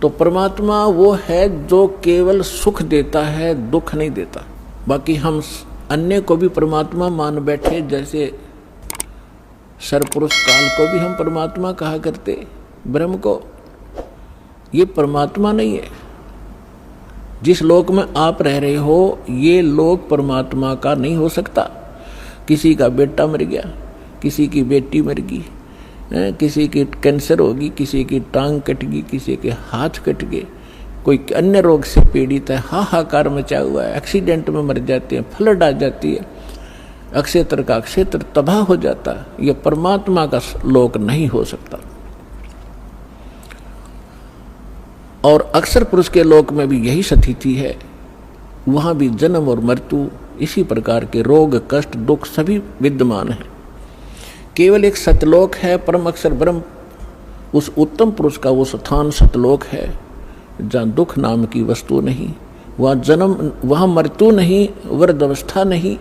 तो परमात्मा वो है जो केवल सुख देता है, दुख नहीं देता। बाकी हम अन्य को भी परमात्मा मान बैठे, जैसे सरपुरुष काल को भी हम परमात्मा कहा करते, ब्रह्म को। ये परमात्मा नहीं है। जिस लोक में आप रह रहे हो ये लोक परमात्मा का नहीं हो सकता। किसी का बेटा मर गया, किसी की बेटी मर गई, किसी की कैंसर होगी, किसी की टांग कट गई, किसी के हाथ कट गए, कोई अन्य रोग से पीड़ित है, हाहाकार मचा हुआ है, एक्सीडेंट में मर जाते हैं, फ्लड आ जाती है, अक्षेत्र का क्षेत्र तबाह हो जाता है। यह परमात्मा का लोक नहीं हो सकता। और अक्षर पुरुष के लोक में भी यही स्थिति है। वहां भी जन्म और मृत्यु, इसी प्रकार के रोग, कष्ट, दुख सभी विद्यमान हैं। केवल एक सतलोक है, परम अक्षर ब्रह्म, उस उत्तम पुरुष का वो स्थान सतलोक है, जहाँ दुख नाम की वस्तु नहीं, वहाँ जन्म, वहाँ मृत्यु नहीं, वृद्धावस्था नहीं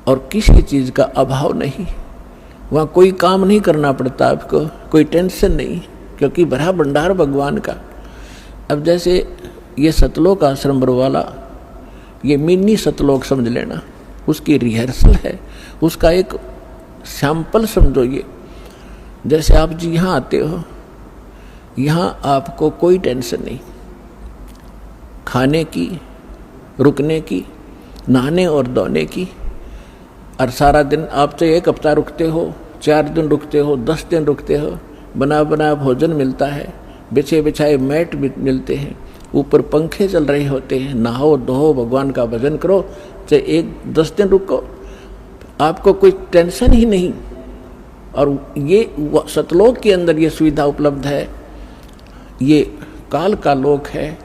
और किसी चीज़ का अभाव नहीं। वहाँ कोई काम नहीं करना पड़ता आपको, कोई टेंशन नहीं, क्योंकि भरा भंडार भगवान का। अब जैसे ये सतलोक आश्रम वाला, ये मिनी सतलोक समझ लेना, उसकी रिहर्सल है, उसका एक सैंपल समझो। ये जैसे आप जी यहाँ आते हो, यहाँ आपको कोई टेंशन नहीं, खाने की, रुकने की, नहाने और धोने की। और सारा दिन आप तो एक हफ्ता रुकते हो, 4 दिन रुकते हो, 10 दिन रुकते हो, बना बना भोजन मिलता है, बिछे बिछाए मैट भी मिलते हैं, ऊपर पंखे चल रहे होते हैं, नहाओ धो, भगवान का भजन करो, चाहे 10 दिन रुको, आपको कोई टेंशन ही नहीं। और ये सतलोक के अंदर ये सुविधा उपलब्ध है। ये काल का लोक है,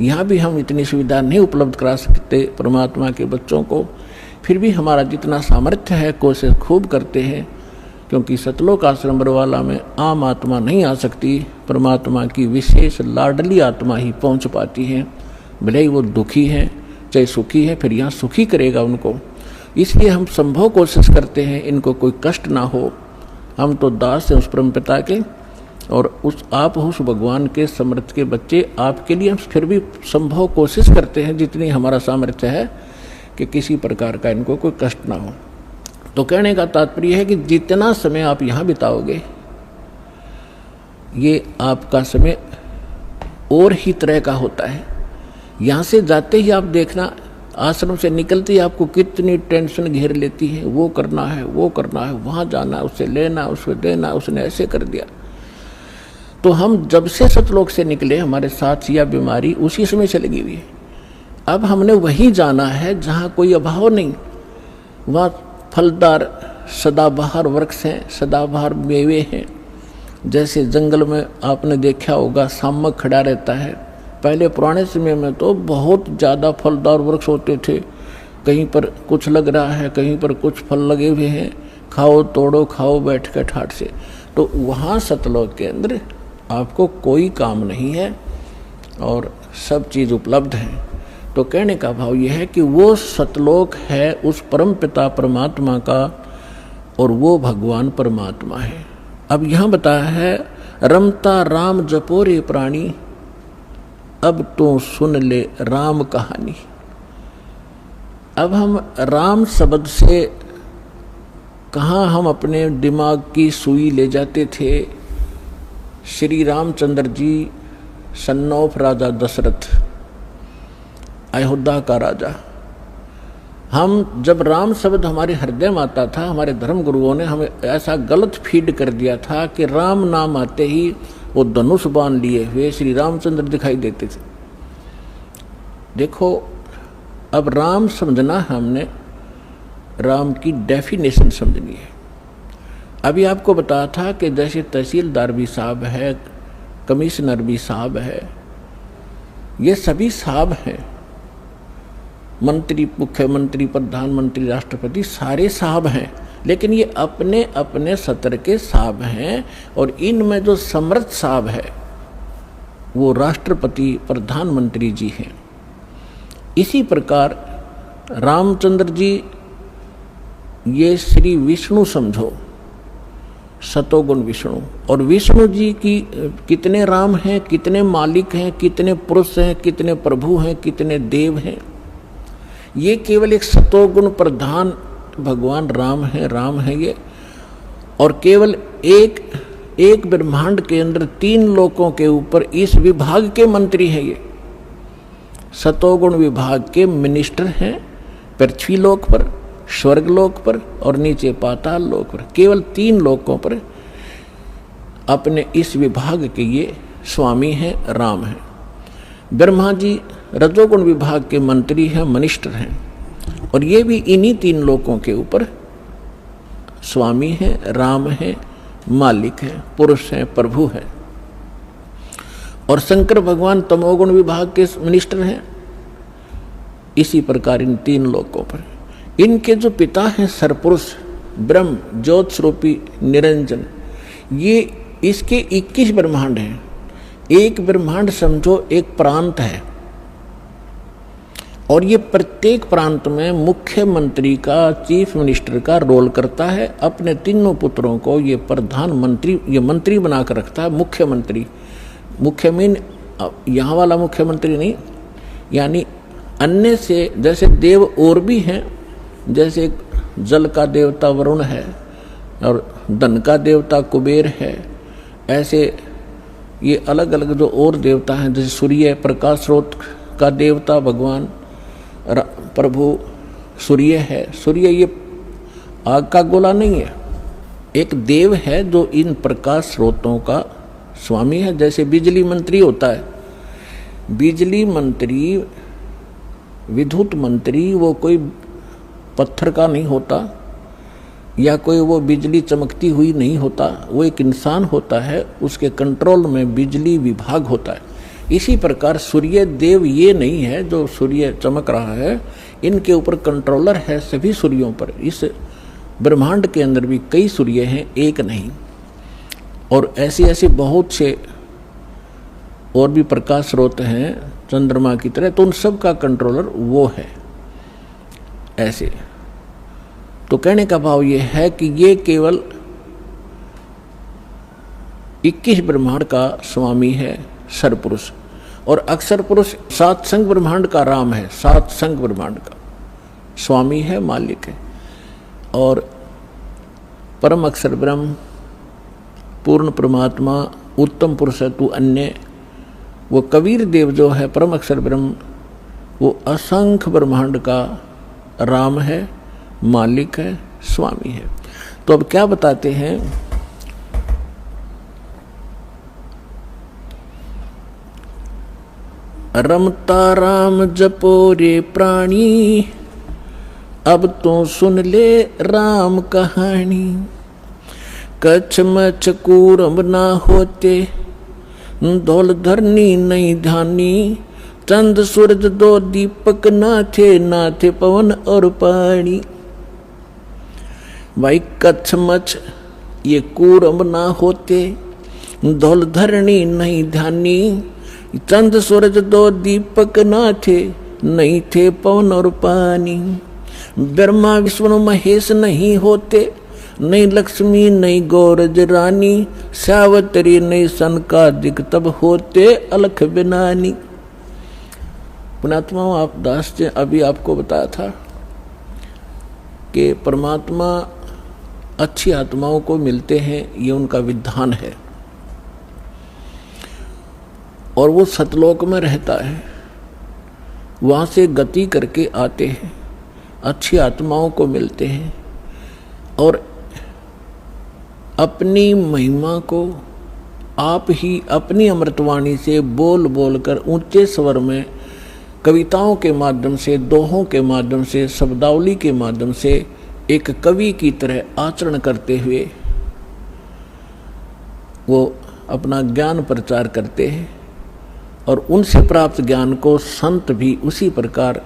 यहाँ भी हम इतनी सुविधा नहीं उपलब्ध करा सकते परमात्मा के बच्चों को। फिर भी हमारा जितना सामर्थ्य है कोशिश खूब करते हैं, क्योंकि सतलोक आश्रम बरवाला में आम आत्मा नहीं आ सकती, परमात्मा की विशेष लाडली आत्मा ही पहुंच पाती है। भले ही वो दुखी है चाहे सुखी है, फिर यहाँ सुखी करेगा उनको। इसलिए हम संभव कोशिश करते हैं इनको कोई कष्ट ना हो। हम तो दास हैं उस परम पिता के, और आप उस भगवान के समर्थ के बच्चे, आपके लिए हम फिर भी संभव कोशिश करते हैं जितनी हमारा सामर्थ्य है कि किसी प्रकार का इनको कोई कष्ट ना हो। तो कहने का तात्पर्य है कि जितना समय आप यहाँ बिताओगे, ये आपका समय और ही तरह का होता है। यहाँ से जाते ही आप देखना, आश्रम से निकलते ही आपको कितनी टेंशन घेर लेती है, वो करना है, वो करना है, वहाँ जाना, उससे लेना, उससे देना, उसने ऐसे कर दिया। तो हम जब से सतलोक से निकले, हमारे साथ या बीमारी उसी समय से लगी हुई है। अब हमने वहीं जाना है जहाँ कोई अभाव नहीं, वहाँ फलदार सदाबहार वृक्ष हैं, सदाबहार मेवे हैं। जैसे जंगल में आपने देखा होगा शामक खड़ा रहता है, पहले पुराने समय में तो बहुत ज़्यादा फलदार वृक्ष होते थे, कहीं पर कुछ लग रहा है, कहीं पर कुछ फल लगे हुए हैं, खाओ तोड़ो खाओ बैठ कर ठाट से। तो वहाँ सतलोक के अंदर आपको कोई काम नहीं है और सब चीज़ उपलब्ध है। तो कहने का भाव यह है कि वो सतलोक है उस परम पिता परमात्मा का, और वो भगवान परमात्मा है। अब यहाँ बताया है, रमता राम जपोरे प्राणी, अब तो सुन ले राम कहानी। अब हम राम शब्द से कहाँ हम अपने दिमाग की सुई ले जाते थे। श्री रामचंद्र जी सन ऑफ राजा दशरथ, अयोध्या का राजा। हम जब राम शब्द हमारे हृदय में आता था, हमारे धर्म गुरुओं ने हमें ऐसा गलत फीड कर दिया था कि राम नाम आते ही वो धनुष बाण लिए हुए श्री रामचंद्र दिखाई देते थे। देखो, अब राम समझना हमने राम की डेफिनेशन समझनी है। अभी आपको बताया था कि जैसे तहसीलदार भी साहब है, कमिश्नर भी साहब है, ये सभी साहब हैं, मंत्री, मुख्यमंत्री, प्रधानमंत्री, राष्ट्रपति, सारे साहब हैं, लेकिन ये अपने अपने सत्र के साहब हैं। और इनमें जो समर्थ साहब है वो राष्ट्रपति, प्रधानमंत्री जी हैं। इसी प्रकार रामचंद्र जी ये श्री विष्णु समझो, सतोगुण विष्णु। और विष्णु जी की कितने राम हैं, कितने मालिक हैं, कितने पुरुष हैं, कितने प्रभु हैं, कितने देव हैं, ये केवल एक सतोगुण प्रधान भगवान राम है ये। और केवल एक ब्रह्मांड के अंदर 3 लोकों के ऊपर इस विभाग के मंत्री हैं ये। सतोगुण विभाग के मिनिस्टर हैं पृथ्वी लोक पर, स्वर्ग लोक पर और नीचे पाताल लोक पर। केवल 3 लोकों पर अपने इस विभाग के ये स्वामी हैं, राम हैं। ब्रह्मा जी रजोगुण विभाग के मंत्री हैं, मिनिस्टर हैं, और ये भी इन्हीं 3 लोकों के ऊपर स्वामी हैं, राम हैं, मालिक हैं, पुरुष हैं, प्रभु हैं। और शंकर भगवान तमोगुण विभाग के मिनिस्टर हैं। इसी प्रकार इन 3 लोकों पर इनके जो पिता हैं सरपुरुष ब्रह्म ज्योत स्वरूपी निरंजन, ये इसके 21 ब्रह्मांड हैं। एक ब्रह्मांड समझो एक प्रांत है, और ये प्रत्येक प्रांत में मुख्यमंत्री का, चीफ मिनिस्टर का रोल करता है। अपने 3 पुत्रों को ये प्रधानमंत्री, ये मंत्री बनाकर रखता है। मुख्यमंत्री, मुख्य मीन यहाँ वाला मुख्यमंत्री नहीं, यानी अन्य से जैसे देव और भी हैं, जैसे जल का देवता वरुण है और धन का देवता कुबेर है, ऐसे ये अलग अलग जो और देवता हैं, जैसे सूर्य प्रकाश स्रोत का देवता भगवान प्रभु सूर्य है। सूर्य ये आग का गोला नहीं है, एक देव है जो इन प्रकाश स्रोतों का स्वामी है। जैसे बिजली मंत्री होता है, बिजली मंत्री, विद्युत मंत्री वो कोई पत्थर का नहीं होता, या कोई वो बिजली चमकती हुई नहीं होता, वो एक इंसान होता है, उसके कंट्रोल में बिजली विभाग होता है। इसी प्रकार सूर्य देव ये नहीं है जो सूर्य चमक रहा है, इनके ऊपर कंट्रोलर है सभी सूर्यों पर। इस ब्रह्मांड के अंदर भी कई सूर्य हैं, एक नहीं, और ऐसे ऐसे बहुत से और भी प्रकाश स्रोत हैं चंद्रमा की तरह, तो उन सब का कंट्रोलर वो है। ऐसे तो कहने का भाव ये है कि ये केवल 21 ब्रह्मांड का स्वामी है सरपुरुष, और अक्षर पुरुष 7 संग ब्रह्मांड का राम है, 7 संग ब्रह्मांड का स्वामी है, मालिक है। और परम अक्षर ब्रह्म, पूर्ण परमात्मा, उत्तम पुरुष है तू अन्य, वो कबीर देव जो है परम अक्षर ब्रह्म, वो असंख्य ब्रह्मांड का राम है, मालिक है, स्वामी है। तो अब क्या बताते हैं, रमता राम जपो रे प्राणी, अब तो सुन ले राम कहानी। कच्छ मच्छ कूरम ना होते, धौल धरनी नहीं धानी। चंद सूरज 2 दीपक ना थे पवन और पानी। भाई कच्छ मच्छ ये कूरम ना होते, धौल धरनी नहीं धानी। चंद सूरज 2 दीपक ना थे पवन और पानी। ब्रह्मा विष्णु महेश नहीं होते, नहीं लक्ष्मी नहीं गौरज रानी। सावत्री नहीं सनकादिक तब होते अलख बिनानी। पुणात्मा आप दास जी अभी आपको बताया था कि परमात्मा अच्छी आत्माओं को मिलते हैं, ये उनका विधान है, और वो सतलोक में रहता है, वहाँ से गति करके आते हैं, अच्छी आत्माओं को मिलते हैं, और अपनी महिमा को आप ही अपनी अमृतवाणी से बोल बोल कर ऊंचे स्वर में, कविताओं के माध्यम से, दोहों के माध्यम से, शब्दावली के माध्यम से एक कवि की तरह आचरण करते हुए वो अपना ज्ञान प्रचार करते हैं, और उनसे प्राप्त ज्ञान को संत भी उसी प्रकार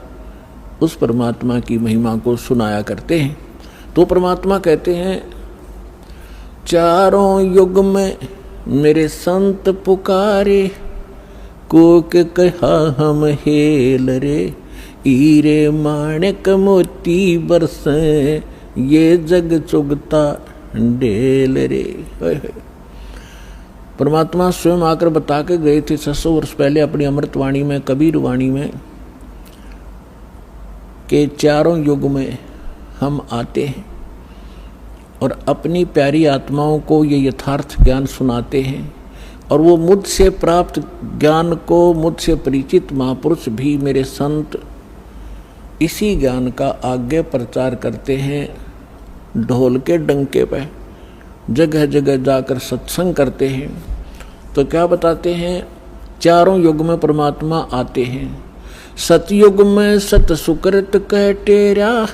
उस परमात्मा की महिमा को सुनाया करते हैं। तो परमात्मा कहते हैं, चारों युग में मेरे संत पुकारे, कोक कहा हम हेल रे। हीरे माणिक मोती बरसे, ये जग चुगता ढेल रे। परमात्मा स्वयं आकर बता के गए थे 600 वर्ष पहले अपनी अमृतवाणी में, कबीर वाणी में, कि चारों युग में हम आते हैं और अपनी प्यारी आत्माओं को ये यथार्थ ज्ञान सुनाते हैं। और वो मुझसे प्राप्त ज्ञान को मुझसे परिचित महापुरुष भी, मेरे संत, इसी ज्ञान का आगे प्रचार करते हैं। ढोल के डंके पे जगह जगह जाकर सत्संग करते हैं। तो क्या बताते हैं? चारों युग में परमात्मा आते हैं। सतयुग में सत सुकृत कह टेरा,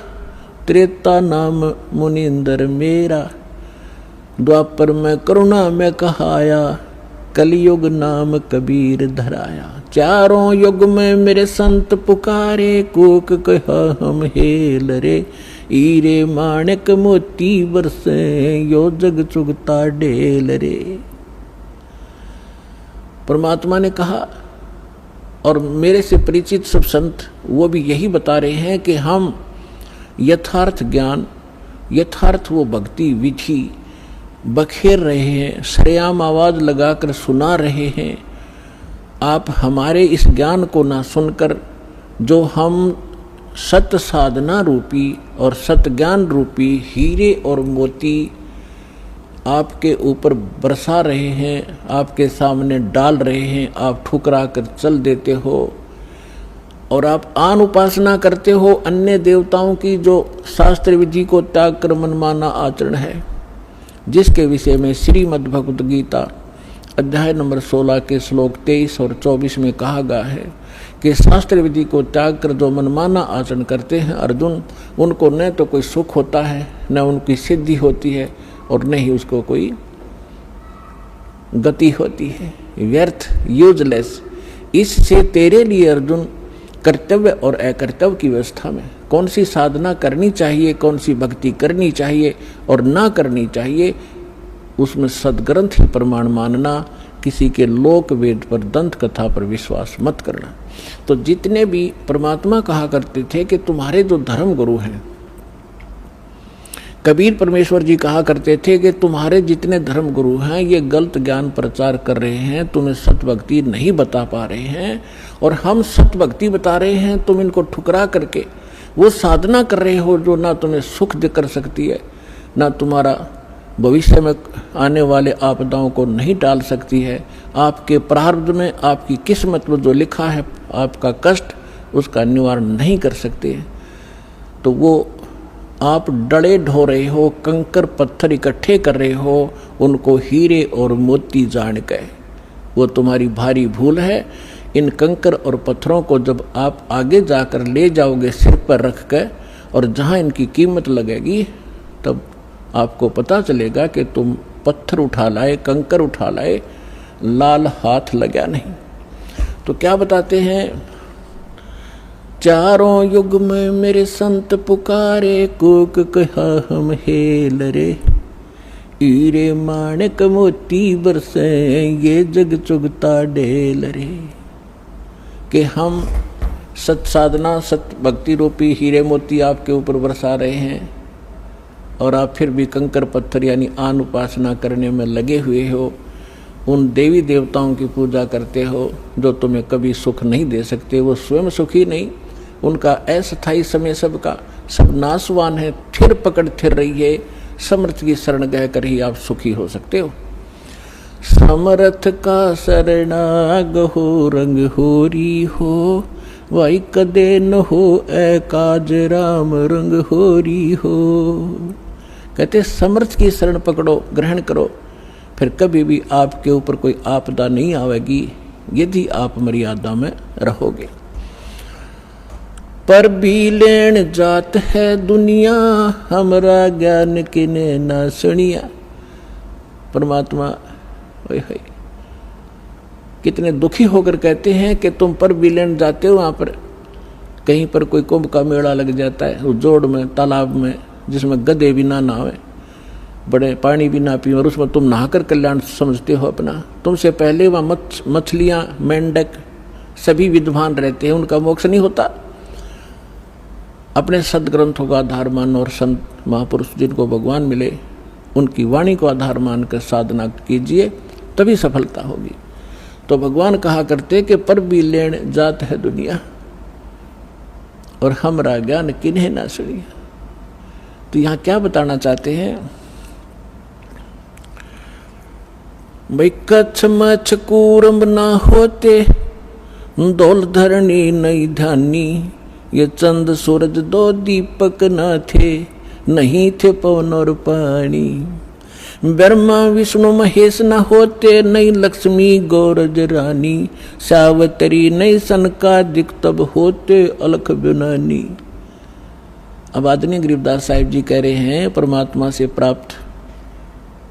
त्रेता नाम मुनिंदर मेरा, द्वापर में करुणा में कहाया, कलयुग नाम कबीर धराया। चारों युग में मेरे संत पुकारे, कूक कहा हम हेल रे, हीरे माणिक मोती बरसे, यो जग चुगता ढेल रे। परमात्मा ने कहा, और मेरे से परिचित सब संत वो भी यही बता रहे हैं कि हम यथार्थ ज्ञान, यथार्थ वो भक्ति विधि बखेर रहे हैं, सरेआम आवाज लगाकर सुना रहे हैं। आप हमारे इस ज्ञान को ना सुनकर जो हम सत साधना रूपी और सत ज्ञान रूपी हीरे और मोती आपके ऊपर बरसा रहे हैं, आपके सामने डाल रहे हैं, आप ठुकरा कर चल देते हो और आप आन उपासना करते हो अन्य देवताओं की, जो शास्त्र विधि को त्याग कर मनमाना आचरण है, जिसके विषय में श्रीमद् भगवद गीता अध्याय नंबर 16 के श्लोक 23 और 24 में कहा गया है कि शास्त्र विधि को त्याग कर जो मनमाना आचरण करते हैं अर्जुन, उनको न तो कोई सुख होता है, न उनकी सिद्धि होती है, और न ही उसको कोई गति होती है। व्यर्थ, यूजलेस। इससे तेरे लिए अर्जुन कर्तव्य और अकर्तव्य की व्यवस्था में कौन सी साधना करनी चाहिए, कौन सी भक्ति करनी चाहिए और ना करनी चाहिए, उसमें सदग्रंथ ही प्रमाण मानना, किसी के लोक वेद पर, दंत कथा पर विश्वास मत करना। तो जितने भी परमात्मा कहा करते थे कि तुम्हारे जो धर्म गुरु हैं, कबीर परमेश्वर जी कहा करते थे कि तुम्हारे जितने धर्म गुरु हैं ये गलत ज्ञान प्रचार कर रहे हैं, तुम्हें सत्य भक्ति नहीं बता पा रहे हैं, और हम सत्य भक्ति बता रहे हैं, तुम इनको ठुकरा करके वो साधना कर रहे हो जो ना तुम्हें सुख दे कर सकती है, ना तुम्हारा भविष्य में आने वाले आपदाओं को नहीं टाल सकती है। आपके प्रारब्ध में, आपकी किस्मत में जो लिखा है आपका कष्ट, उसका निवारण नहीं कर सकते। तो वो आप डले ढो रहे हो, कंकर पत्थर इकट्ठे कर रहे हो, उनको हीरे और मोती जान के, वो तुम्हारी भारी भूल है। इन कंकर और पत्थरों को जब आप आगे जाकर ले जाओगे सिर पर रख कर, और जहाँ इनकी कीमत लगेगी, तब आपको पता चलेगा कि तुम पत्थर उठा लाए, कंकर उठा लाए, लाल हाथ लगा नहीं। तो क्या बताते हैं? चारों युग में मेरे संत पुकारे, कूक कहा हम हेल रे, हीरे माणिक मोती बरसे, ये जग चुगता ढेल रे। कि हम सत साधना, सत भक्ति रूपी हीरे मोती आपके ऊपर बरसा रहे हैं, और आप फिर भी कंकर पत्थर यानी आन उपासना करने में लगे हुए हो, उन देवी देवताओं की पूजा करते हो जो तुम्हें कभी सुख नहीं दे सकते। वो स्वयं सुखी नहीं, उनका अस्थायी समय सबका सब नाशवान है। थिर पकड़ थिर रही है, समर्थ की शरण गह कर ही आप सुखी हो सकते हो। समर्थ का शरणाग हो, रंग होरी हो, वाई कदे न हो ए काज राम, रंग होरी हो। कहते समर्थ की शरण पकड़ो, ग्रहण करो, फिर कभी भी आपके ऊपर कोई आपदा नहीं आवेगी, यदि आप मर्यादा में रहोगे। पर भी लेन जात है दुनिया, हमरा ज्ञान किने ना सुनिया। परमात्मा कितने दुखी होकर कहते हैं कि तुम पर भी लेन जाते हो, वहाँ पर कहीं पर कोई कुंभ का मेला लग जाता है, उस जोड़ में, तालाब में, जिसमें गधे भी ना नहावे, बड़े पानी भी ना पिए, और उसमें तुम नहाकर कल्याण समझते हो अपना। तुमसे पहले वहाँ मछलियाँ, मेंढक सभी विद्वान रहते हैं, उनका मोक्ष नहीं होता। अपने सदग्रंथों का आधार मानो और संत महापुरुष जिनको भगवान मिले उनकी वाणी को आधार मानकर साधना कीजिए, तभी सफलता होगी। तो भगवान कहा करते कि पर भी लेण जात है दुनिया, और हमरा ज्ञान किन्हें ना सुनिया। तो यहाँ क्या बताना चाहते हैं भाई, कच्छ मच्छ कूरम ना होते, दौल धरणी नहीं ध्यानी, ये चंद सूरज दो दीपक न थे, नहीं थे पवन और पानी। ब्रह्मा विष्णु महेश न होते, नहीं लक्ष्मी गौरज रानी, सावतरी नहीं सनकादिक तब होते अलख बिनानी। अब आदरणीय गरीबदास साहिब जी कह रहे हैं परमात्मा से प्राप्त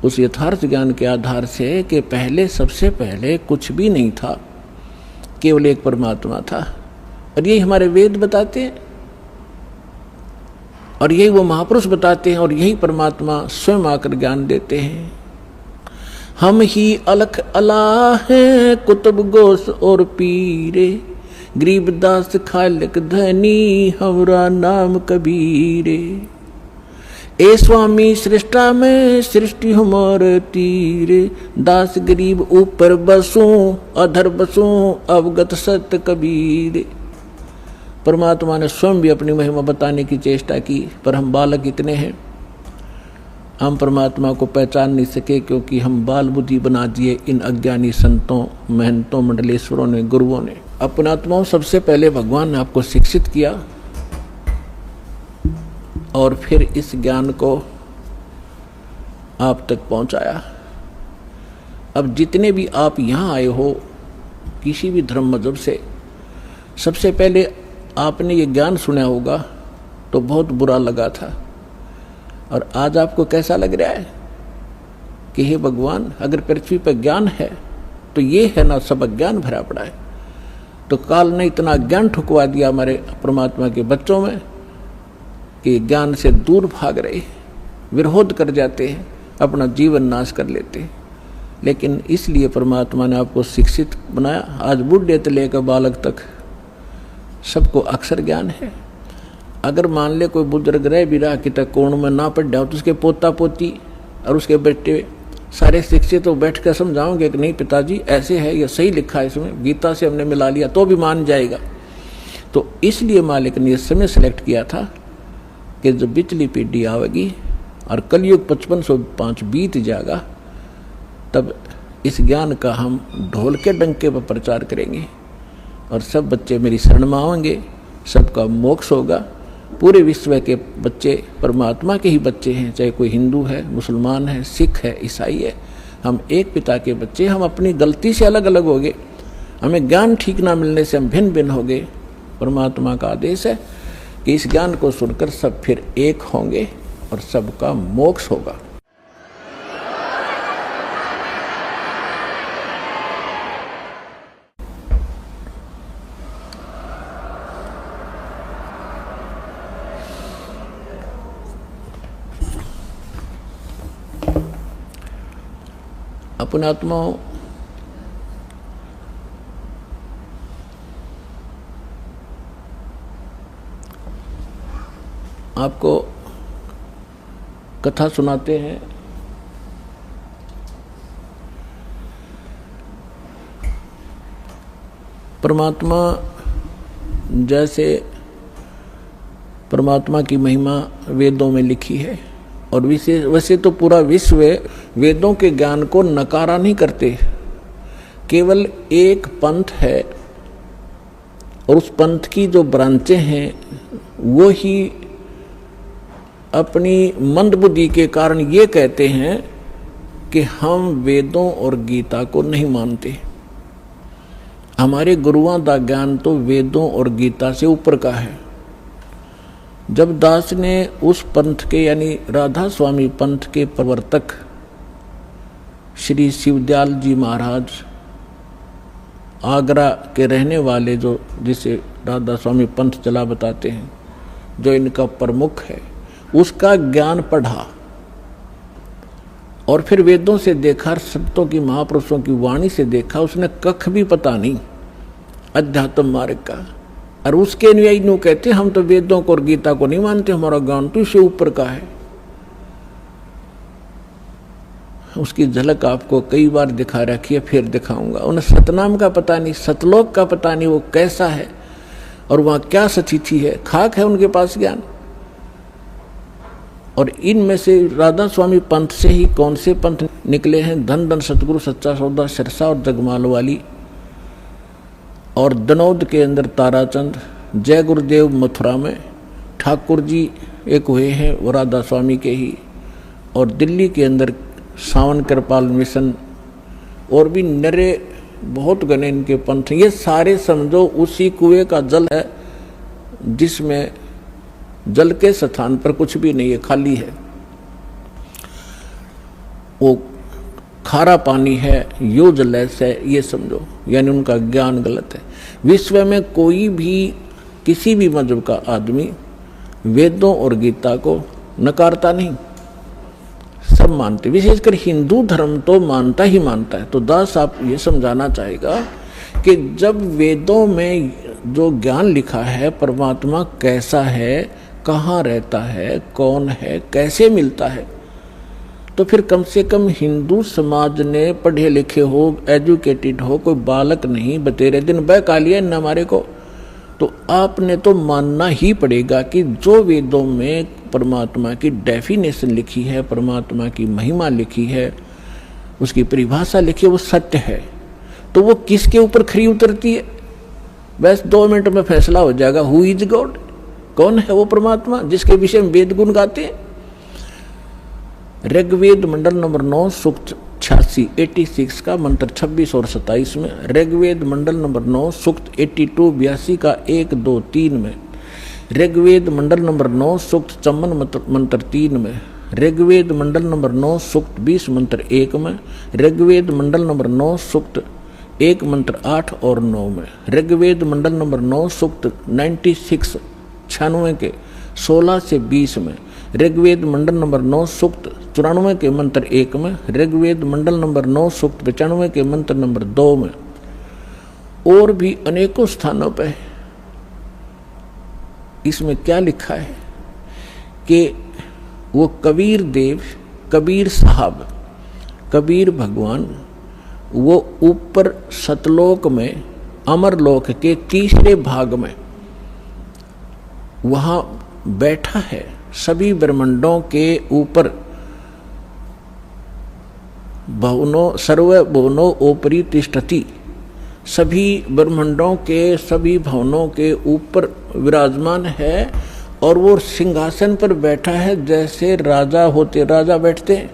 उस यथार्थ ज्ञान के आधार से कि पहले, सबसे पहले कुछ भी नहीं था, केवल एक परमात्मा था। और यही हमारे वेद बताते हैं, और यही वो महापुरुष बताते हैं, और यही परमात्मा स्वयं आकर ज्ञान देते हैं। हम ही अलख अला हैं कुतुब गोस और पीरे, गरीबदास खालिक धनी हमरा नाम कबीरे। ए स्वामी सृष्टा में सृष्टि हमारे तीरे, दास गरीब ऊपर बसूं अधर बसूं अवगत सत्य कबीरे। परमात्मा ने स्वयं भी अपनी महिमा बताने की चेष्टा की, पर हम बालक इतने हैं, हम परमात्मा को पहचान नहीं सके, क्योंकि हम बाल बुद्धि बना दिए इन अज्ञानी संतों, महंतों, मंडलेश्वरों ने, गुरुओं ने। अपनात्माओं, सबसे पहले भगवान ने आपको शिक्षित किया और फिर इस ज्ञान को आप तक पहुंचाया। अब जितने भी आप यहाँ आए हो किसी भी धर्म मजहब से, सबसे पहले आपने ये ज्ञान सुना होगा तो बहुत बुरा लगा था, और आज आपको कैसा लग रहा है कि हे भगवान, अगर पृथ्वी पर ज्ञान है तो ये है ना, सब अज्ञान भरा पड़ा है। तो काल ने इतना ज्ञान ठुकवा दिया हमारे परमात्मा के बच्चों में कि ज्ञान से दूर भाग रहे, विरोध कर जाते हैं, अपना जीवन नाश कर लेते हैं। लेकिन इसलिए परमात्मा ने आपको शिक्षित बनाया। आज बूढ़े से लेकर बालक तक सबको अक्षर ज्ञान है। अगर मान ले कोई बुजुर्ग रह भी रहा कि तक कोण में ना पढ़ जाओ, तो उसके पोता पोती और उसके बेटे सारे शिक्षित तो बैठ कर समझाओगे कि नहीं पिताजी ऐसे है, ये सही लिखा है, इसमें गीता से हमने मिला लिया, तो भी मान जाएगा। तो इसलिए मालिक ने यह समय सेलेक्ट किया था कि जब बिचली पीढ़ी आवेगी और कलयुग 5505 बीत जाएगा, तब इस ज्ञान का हम ढोल के डंके पर प्रचार करेंगे और सब बच्चे मेरी शरण में आएंगे, सबका मोक्ष होगा। पूरे विश्व के बच्चे परमात्मा के ही बच्चे हैं, चाहे कोई हिंदू है, मुसलमान है, सिख है, ईसाई है, हम एक पिता के बच्चे। हम अपनी गलती से अलग अलग हो गए, हमें ज्ञान ठीक ना मिलने से हम भिन्न भिन्न हो गए। परमात्मा का आदेश है कि इस ज्ञान को सुनकर सब फिर एक होंगे और सबका मोक्ष होगा। अपने आत्माओं, आपको कथा सुनाते हैं। परमात्मा जैसे परमात्मा की महिमा वेदों में लिखी है, और वैसे तो पूरा विश्व वेदों के ज्ञान को नकारा नहीं करते। केवल एक पंथ है और उस पंथ की जो ब्रांचें हैं वो ही अपनी मंदबुद्धि के कारण ये कहते हैं कि हम वेदों और गीता को नहीं मानते। हमारे गुरुओं का ज्ञान तो वेदों और गीता से ऊपर का है। जब दास ने उस पंथ के यानी राधा स्वामी पंथ के प्रवर्तक श्री शिवदयाल जी महाराज, आगरा के रहने वाले, जो जिसे राधा स्वामी पंथ चला बताते हैं, जो इनका प्रमुख है, उसका ज्ञान पढ़ा और फिर वेदों से देखा, संतों की, महापुरुषों की वाणी से देखा, उसने कख भी पता नहीं अध्यात्म मार्ग का। और उसके अनुयायी नु कहते हम तो वेदों को और गीता को नहीं मानते, हमारा ज्ञान तो इससे ऊपर का है। उसकी झलक आपको कई बार दिखा रखी है, फिर दिखाऊंगा। उन्हें सतनाम का पता नहीं, सतलोक का पता नहीं, वो कैसा है और वहाँ क्या स्थिति है, खाक है उनके पास ज्ञान। और इनमें से राधा स्वामी पंथ से ही कौन से पंथ निकले हैं? धन धन सतगुरु सच्चा सौदा सिरसा और जगमाल वाली, और दनौद के अंदर ताराचंद, जय गुरुदेव मथुरा में, ठाकुर जी एक हुए हैं वो राधा स्वामी के ही, और दिल्ली के अंदर सावन कृपाल मिशन, और भी नरे बहुत गणे इनके पंथ। ये सारे समझो उसी कुएं का जल है जिसमें जल के स्थान पर कुछ भी नहीं है, खाली है। वो खारा पानी है, यो जलैस है, ये समझो, यानी उनका ज्ञान गलत है। विश्व में कोई भी किसी भी मजहब का आदमी वेदों और गीता को नकारता नहीं, सब मानते। विशेषकर हिंदू धर्म तो मानता ही मानता है। तो दास आप ये समझाना चाहेगा कि जब वेदों में जो ज्ञान लिखा है, परमात्मा कैसा है, कहाँ रहता है, कौन है, कैसे मिलता है, तो फिर कम से कम हिंदू समाज ने पढ़े लिखे हो, एजुकेटेड हो, कोई बालक नहीं बतेरे दिन बह का लिया न हमारे को, तो आपने तो मानना ही पड़ेगा कि जो वेदों में परमात्मा की डेफिनेशन लिखी है, परमात्मा की महिमा लिखी है, उसकी परिभाषा लिखी है, वो सत्य है। तो वो किसके ऊपर खरी उतरती है? बस 2 मिनट में फैसला हो जाएगा। हु इज गॉड, कौन है वो परमात्मा जिसके विषय में वेद गुण गाते हैं? ऋग्वेद मंडल नंबर 9 सूक्त 86 का मंत्र 26 और 27 में, ऋग्वेद मंडल नंबर 9 सूक्त 82 का 1 2 3 में, ऋग्वेद मंडल नंबर 9 सूक्त 54 मंत्र 3 में, ऋग्वेद मंडल नंबर 9 सूक्त 20 मंत्र 1 में, ऋग्वेद मंडल नंबर 9 सूक्त 1 मंत्र 8 और 9 में, ऋग्वेद मंडल नंबर 9 सूक्त 96 के 16 से 20 में, ऋग्वेद मंडल नंबर 9 सूक्त 94 के मंत्र 1 में, ऋग्वेद मंडल नंबर 9 सूक्त 95 के मंत्र नंबर 2 में, और भी अनेकों स्थानों पर। इसमें क्या लिखा है कि वो कबीर देव, कबीर साहब, कबीर भगवान वो ऊपर सतलोक में, अमरलोक के तीसरे भाग में वहाँ बैठा है, सभी ब्रह्मांडों के ऊपर। भवनो सर्व भवनो ओपरी तिष्ठति, सभी ब्रह्मांडों के सभी भवनों के ऊपर विराजमान है, और वो सिंहासन पर बैठा है जैसे राजा होते, राजा बैठते हैं,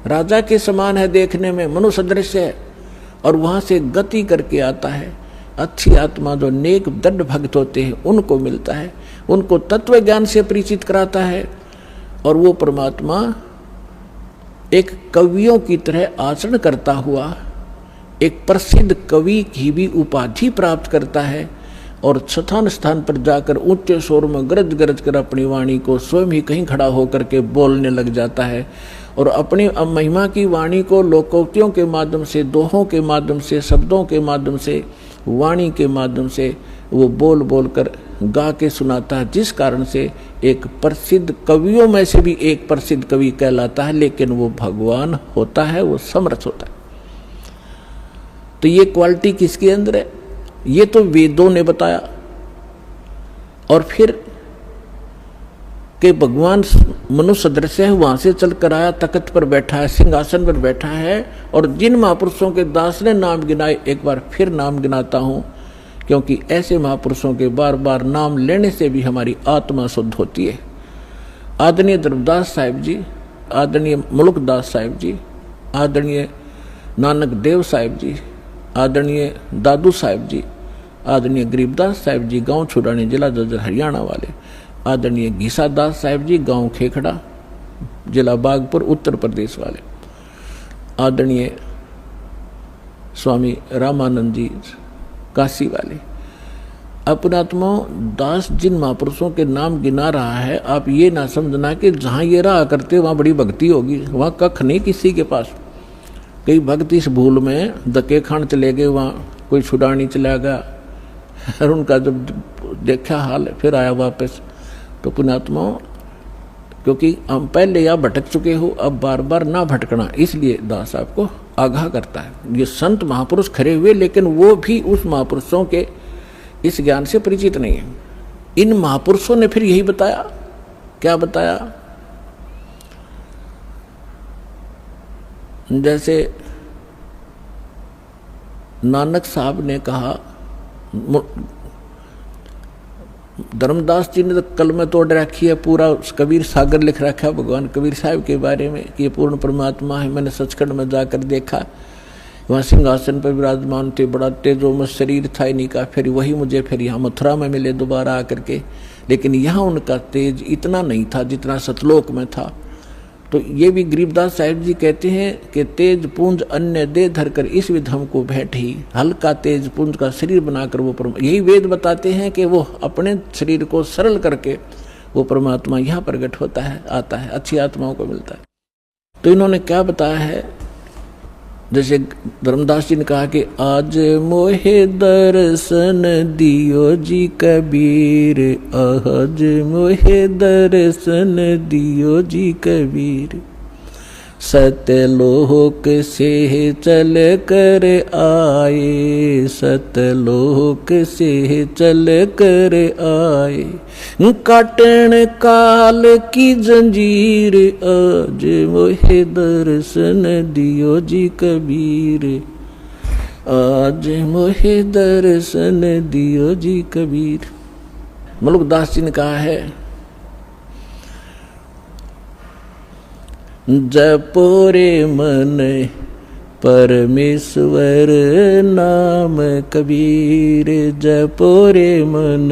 राजा के समान है देखने में, मनुष्य सदृश है। और वहाँ से गति करके आता है। अच्छी आत्मा जो नेक दृढ़ भक्त होते हैं उनको मिलता है, उनको तत्व ज्ञान से परिचित कराता है, और वो परमात्मा एक कवियों की तरह आचरण करता हुआ एक प्रसिद्ध कवि की भी उपाधि प्राप्त करता है, और स्थान स्थान पर जाकर ऊंचे स्वर में गरज गरज कर अपनी वाणी को स्वयं ही कहीं खड़ा होकर के बोलने लग जाता है, और अपनी महिमा की वाणी को लोकोक्तियों के माध्यम से, दोहों के माध्यम से, शब्दों के माध्यम से, वाणी के माध्यम से वो बोल बोल कर गा के सुनाता है, जिस कारण से एक प्रसिद्ध कवियों में से भी एक प्रसिद्ध कवि कहलाता है। लेकिन वो भगवान होता है, वो समर्थ होता है। तो ये क्वालिटी किसके अंदर है? ये तो वेदों ने बताया। और फिर कि भगवान मनुष्य सदृश है, वहां से चल कर आया, तख्त पर बैठा है, सिंहासन पर बैठा है, और जिन महापुरुषों के दास ने नाम गिनाए, एक बार फिर नाम गिनाता हूं, क्योंकि ऐसे महापुरुषों के बार बार नाम लेने से भी हमारी आत्मा शुद्ध होती है। आदरणीय धर्मदास साहिब जी, आदरणीय मुल्कदास साहिब जी, आदरणीय नानक देव साहिब जी, आदरणीय दादू साहिब जी, आदरणीय गरीबदास साहिब जी, गांव छुड़ानी, जिला जज्जर हरियाणा वाले, आदरणीय घीसा दास साहिब जी, गांव खेखड़ा, जिला बागपुर, उत्तर प्रदेश वाले, आदरणीय स्वामी रामानंद जी, काशी वाले। अपनात्मा दास जिन महापुरुषों के नाम गिना रहा है, आप ये ना समझना कि जहाँ ये रहा करते वहाँ बड़ी भक्ति होगी, वहाँ कख नहीं किसी के पास। कई भक्त इस भूल में धक्के खान चले गए, वहाँ कोई छुड़ानी चला गया, और उनका जब देखा हाल फिर आया वापस। तो पुण्यात्मा क्योंकि हम पहले या भटक चुके हो, अब बार बार ना भटकना, इसलिए दास आपको आगाह करता है। ये संत महापुरुष खड़े हुए, लेकिन वो भी उस महापुरुषों के इस ज्ञान से परिचित नहीं है। इन महापुरुषों ने फिर यही बताया। क्या बताया? जैसे नानक साहब ने कहा, धर्मदास जी ने तो कल में तोड़ रखी है, पूरा कबीर सागर लिख रखा है भगवान कबीर साहब के बारे में कि ये पूर्ण परमात्मा है। मैंने सचखंड में जाकर देखा, वहाँ सिंहासन पर विराजमान थे, बड़ा तेजोमय शरीर था इन्हीं का। फिर वही मुझे फिर यहाँ मथुरा में मिले दोबारा आकर के, लेकिन यहाँ उनका तेज इतना नहीं था जितना सतलोक में था। तो ये भी गरीबदास साहिब जी कहते हैं कि तेज पुंज अन्य दे धरकर इस विध हमको भेंट ही, हल्का तेज पुंज का शरीर बनाकर वो यही वेद बताते हैं कि वो अपने शरीर को सरल करके वो परमात्मा यहाँ प्रकट होता है, आता है, अच्छी आत्माओं को मिलता है। तो इन्होंने क्या बताया है, जैसे धर्मदास जी ने कहा कि आज मोहे दर्शन दियो जी कबीर, आज मोहे दर्शन दियो जी कबीर, सतलोक से चल कर आए, सतलोक से चल कर आए, काटन काल की जंजीर, आज मोहे दर्शन दियो जी कबीर, आज मोहे दर्शन दियो जी कबीर। मलुकदास जी ने कहा है, जपो रे मन परमेश्वर नाम कबीर, जपो रे मन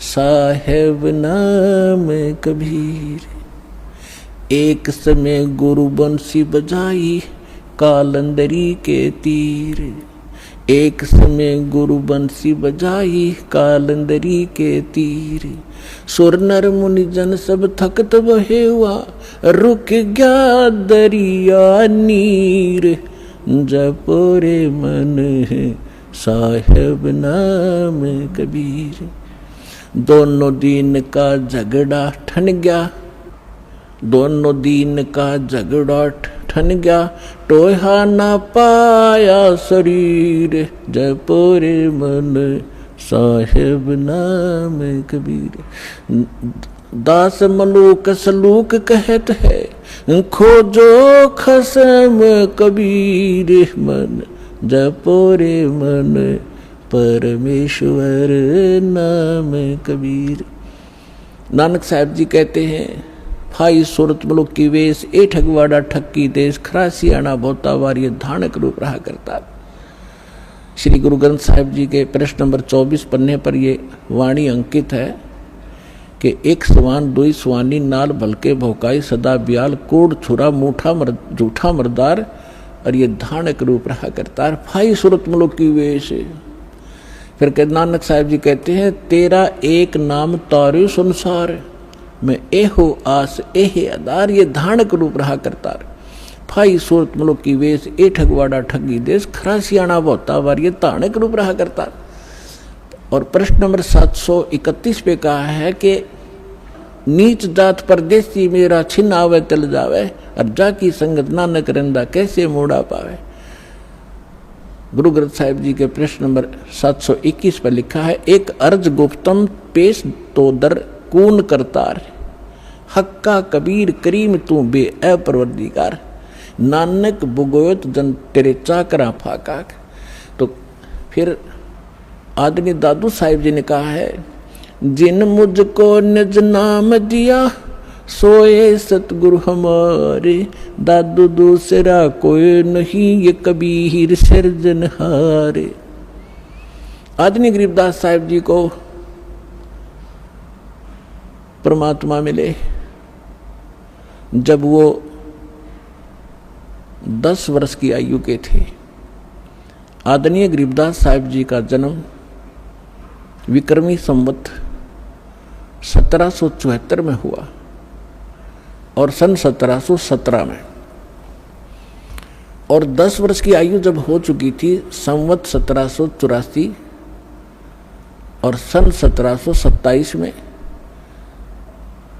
साहेब नाम कबीर। एक समय गुरु बंसी बजाई कालंदरी के तीर, एक समय गुरु बंसी बजाई कालंदरी के तीर, सुर नर मुनि जन सब थकत बहे हुआ, रुक गया दरिया नीर, जपो रे मन साहेब नाम कबीर। दोनों दिन का झगड़ा ठन गया, दोनों दिन का झगड़ा ठन गया, टोहा ना पाया शरीर, जपो रे मन साहेब नाम कबीर। दास मलूक सलूक कहत है, खोजो खसम कबीर, मन जपो रे मन परमेश्वर नाम कबीर। नानक साहब जी कहते हैं, फाई सूरत मुलुक की वेश, ए ठगवाड़ा ठक्की देश, खरासियाना भोतावार ये धानक रूप रहा करता। श्री गुरु ग्रंथ साहिब जी के प्रश्न नंबर 24 पन्ने पर ये वाणी अंकित है कि एक सवान दुई सवानी नाल भलके भौकाई, सदा ब्याल कोड छुरा मूठा जूठा मर्दार, और ये धानक रूप रहा करता है। फाई सूरत मुलुक की वेश। फिर नानक साहब जी कहते हैं, तेरा एक नाम तारे संसार, मैं एहो आस एहे आधार, ये धानक रूप रहा करता है। फाई सूरत मुलुक की वेश, ए ठगवाड़ा ठगी देश, खरासियाना भोतावार ये धानक रूप रहा करता। और प्रश्न नंबर 731 पे कहा है कि नीच जात परदेसी मेरा छिन आवे तल जावे, और जाकी संगत नानक रंदा कैसे मोड़ा पावे। गुरु ग्रंथ साहिब जी के प्रश्न नंबर 721 पर लिखा है, एक अर्ज गुप्तम पेश तो दर कून करतार, हक्का कबीर करीम तू बे अपरवरदिगार, नानक बुगोयत जन तेरे चाकरा फाका। तो फिर आदमी दादू साहिब जी ने कहा है, जिन मुझको निज नाम दिया, सोए सतगुरु हमारे, दादू दूसरा कोई नहीं, ये कबीर सिरजनहारे। आदमी गरीबदास साहिब जी को परमात्मा मिले जब वो 10 वर्ष की आयु के थे। आदरणीय गरीबदास साहिब जी का जन्म विक्रमी संवत 1774 में हुआ और सन 1717 में, और 10 वर्ष की आयु जब हो चुकी थी संवत 1784 और सन 1727 में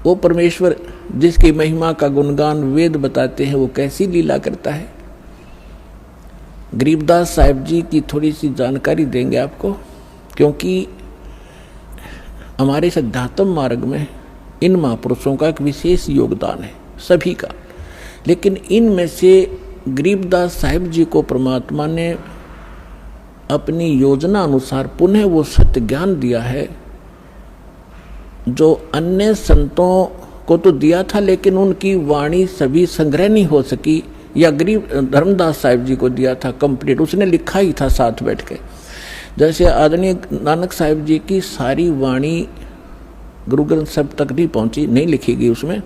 वो परमेश्वर जिसकी महिमा का गुणगान वेद बताते हैं वो कैसी लीला करता है। गरीबदास साहिब जी की थोड़ी सी जानकारी देंगे आपको, क्योंकि हमारे अध्यात्म मार्ग में इन महापुरुषों का एक विशेष योगदान है सभी का। लेकिन इनमें से गरीबदास साहिब जी को परमात्मा ने अपनी योजना अनुसार पुनः वो सत्य ज्ञान दिया है जो अन्य संतों को तो दिया था, लेकिन उनकी वाणी सभी संग्रह नहीं हो सकी, या गरीब धर्मदास साहिब जी को दिया था कंप्लीट, उसने लिखा ही था साथ बैठ के। जैसे आदरणीय नानक साहिब जी की सारी वाणी गुरु ग्रंथ साहिब तक नहीं पहुंची, नहीं लिखी गई, उसमें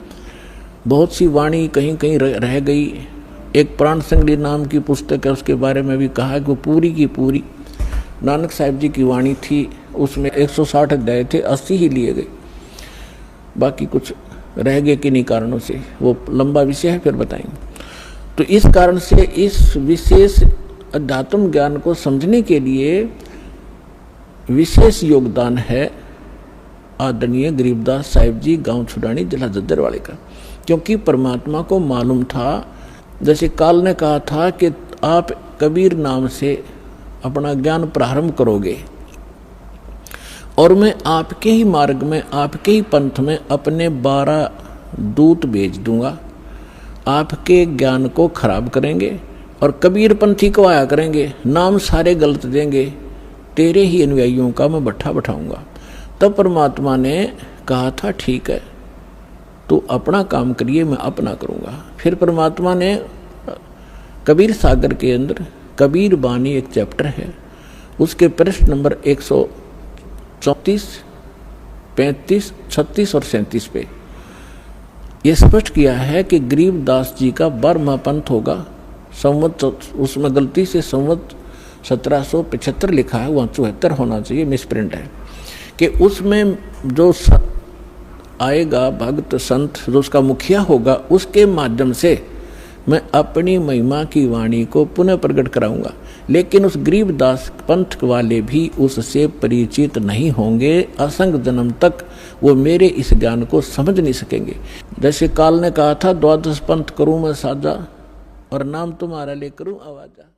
बहुत सी वाणी कहीं कहीं रह गई। एक प्राण संगली नाम की पुस्तक है, उसके बारे में भी कहा कि वो पूरी की पूरी नानक साहिब जी की वाणी थी, उसमें 160 अध्याय थे, 80 ही लिए गए, बाकी कुछ रह गए किन्हीं कारणों से, वो लंबा विषय है, फिर बताएंगे। तो इस कारण से इस विशेष अध्यात्म ज्ञान को समझने के लिए विशेष योगदान है आदरणीय गरीबदास साहिब जी गांव छुडानी जिला जद्दरवाले का। क्योंकि परमात्मा को मालूम था, जैसे काल ने कहा था कि आप कबीर नाम से अपना ज्ञान प्रारंभ करोगे और मैं आपके ही मार्ग में, आपके ही पंथ में अपने 12 दूत भेज दूंगा, आपके ज्ञान को खराब करेंगे और कबीर पंथी को आया करेंगे, नाम सारे गलत देंगे, तेरे ही अनुयायियों का मैं भट्ठा बैठाऊंगा। तब परमात्मा ने कहा था ठीक है, तो अपना काम करिए, मैं अपना करूंगा। फिर परमात्मा ने कबीर सागर के अंदर कबीर बानी एक चैप्टर है, उसके पृष्ठ नंबर 134, 35, 36 और 37 पे यह स्पष्ट किया है कि गरीबदास जी का 12वां पंथ होगा। संवत, उसमें गलती से संवत 1775 लिखा है, वहाँ 74 होना चाहिए, मिसप्रिंट है, कि उसमें जो आएगा भक्त संत, जो उसका मुखिया होगा, उसके माध्यम से मैं अपनी महिमा की वाणी को पुनः प्रकट कराऊंगा। लेकिन उस गरीबदास पंथ वाले भी उससे परिचित नहीं होंगे, असंग जन्म तक वो मेरे इस ज्ञान को समझ नहीं सकेंगे। जैसे काल ने कहा था, 12 पंथ करूं मैं साजा और नाम तुम्हारा ले करूं आवाजा।